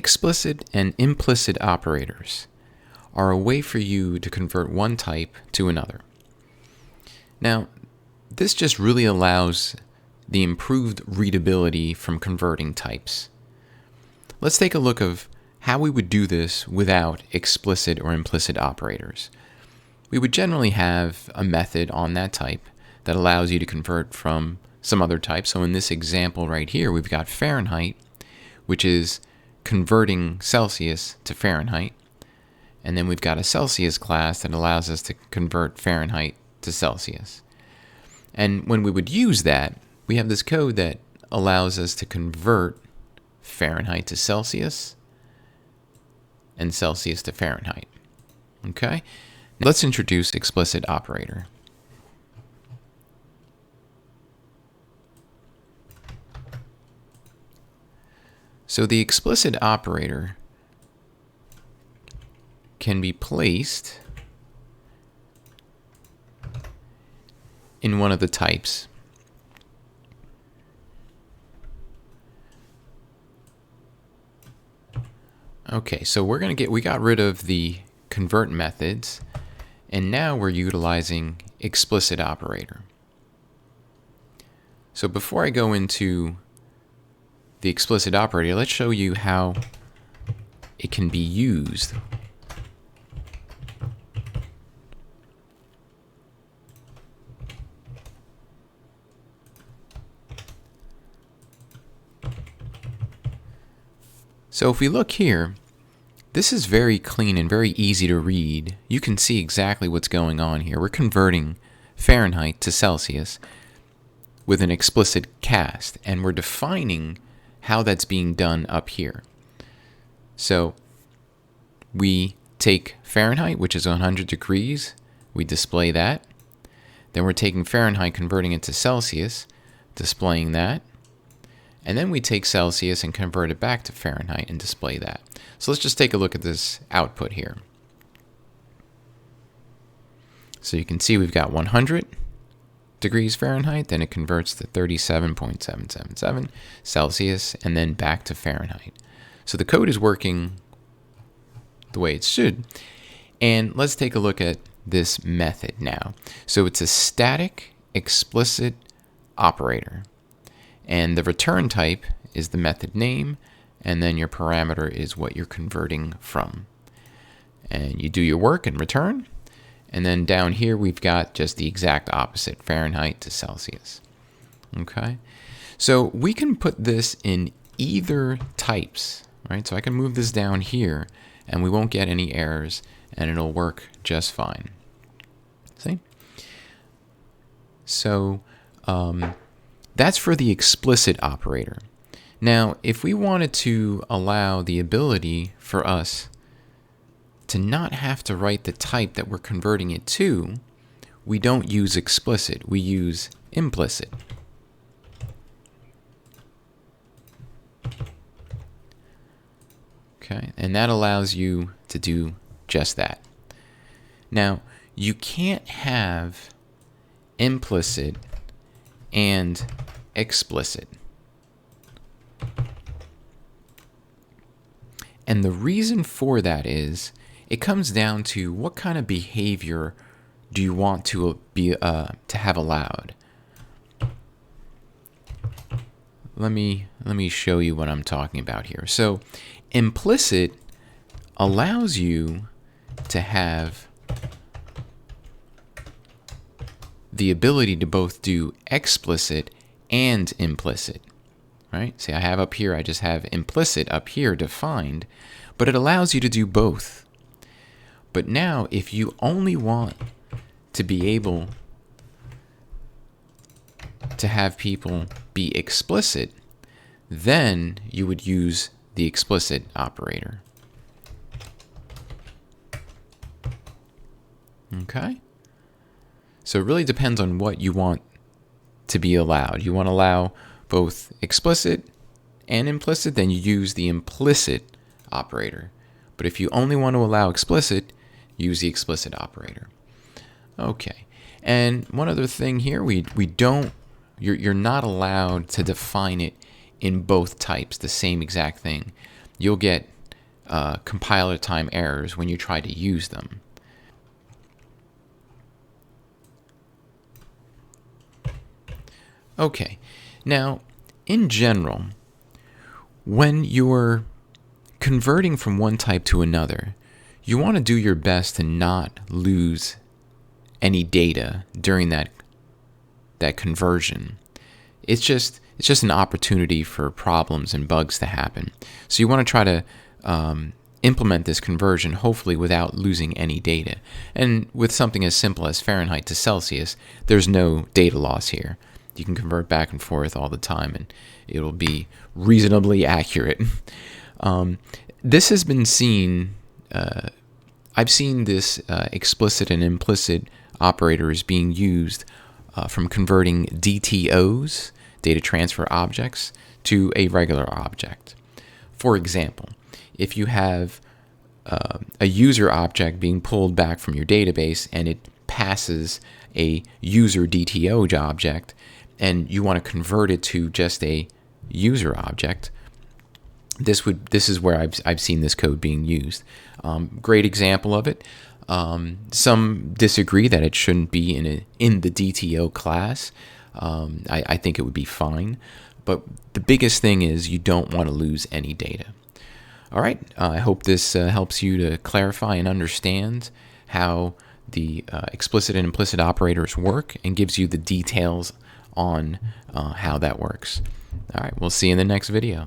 Explicit and implicit operators are a way for you to convert one type to another. Now, this just really allows the improved readability from converting types. Let's take a look of how we would do this without explicit or implicit operators. We would generally have a method on that type that allows you to convert from some other type. So in this example right here, we've got Fahrenheit, which is converting Celsius to Fahrenheit. And then we've got a Celsius class that allows us to convert Fahrenheit to Celsius. And when we would use that, we have this code that allows us to convert Fahrenheit to Celsius and Celsius to Fahrenheit. Okay? Let's introduce explicit operator. So the explicit operator can be placed in one of the types. Okay, so we got rid of the convert methods, and now we're utilizing explicit operator. So before I go into the explicit operator, let's show you how it can be used. So if we look here, this is very clean and very easy to read. You can see exactly what's going on here. We're converting Fahrenheit to Celsius with an explicit cast, and we're defining how that's being done up here. So we take Fahrenheit, which is 100 degrees, we display that. Then we're taking Fahrenheit, converting it to Celsius, displaying that. And then we take Celsius and convert it back to Fahrenheit and display that. So let's just take a look at this output here. So you can see we've got 100 degrees Fahrenheit, then it converts to 37.777 Celsius, and then back to Fahrenheit. So the code is working the way it should. And let's take a look at this method now. So it's a static explicit operator. And the return type is the method name, and then your parameter is what you're converting from. And you do your work and return. And then down here, we've got just the exact opposite, Fahrenheit to Celsius. Okay? So we can put this in either types, right? So I can move this down here, and we won't get any errors, and it'll work just fine. See? So that's for the explicit operator. Now, if we wanted to allow the ability for us to not have to write the type that we're converting it to, we don't use explicit, we use implicit. Okay, and that allows you to do just that. Now, you can't have implicit and explicit. And the reason for that is it comes down to what kind of behavior do you want to have allowed. Let me show you what I'm talking about here. So implicit allows you to have the ability to both do explicit and implicit, right? See, I have up here, I just have implicit up here defined, but it allows you to do both. But now, if you only want to be able to have people be explicit, then you would use the explicit operator. Okay? So it really depends on what you want to be allowed. You want to allow both explicit and implicit, then you use the implicit operator. But if you only want to allow explicit, use the explicit operator. Okay. And one other thing here, you're not allowed to define it in both types, the same exact thing. You'll get compiler time errors when you try to use them. Okay, now in general, when you're converting from one type to another, you want to do your best to not lose any data during that conversion. It's just an opportunity for problems and bugs to happen. So you want to try to implement this conversion, hopefully without losing any data. And with something as simple as Fahrenheit to Celsius, there's no data loss here. You can convert back and forth all the time, and it'll be reasonably accurate. This has been seen. I've seen this explicit and implicit operators being used from converting DTOs, data transfer objects, to a regular object. For example, if you have a user object being pulled back from your database and it passes a user DTO object, and you want to convert it to just a user object, this is where I've seen this code being used. Great example of it. Some disagree that it shouldn't be in the DTO class. I think it would be fine, but the biggest thing is you don't want to lose any data. All right, I hope this helps you to clarify and understand how the explicit and implicit operators work and gives you the details on how that works. All right, we'll see you in the next video.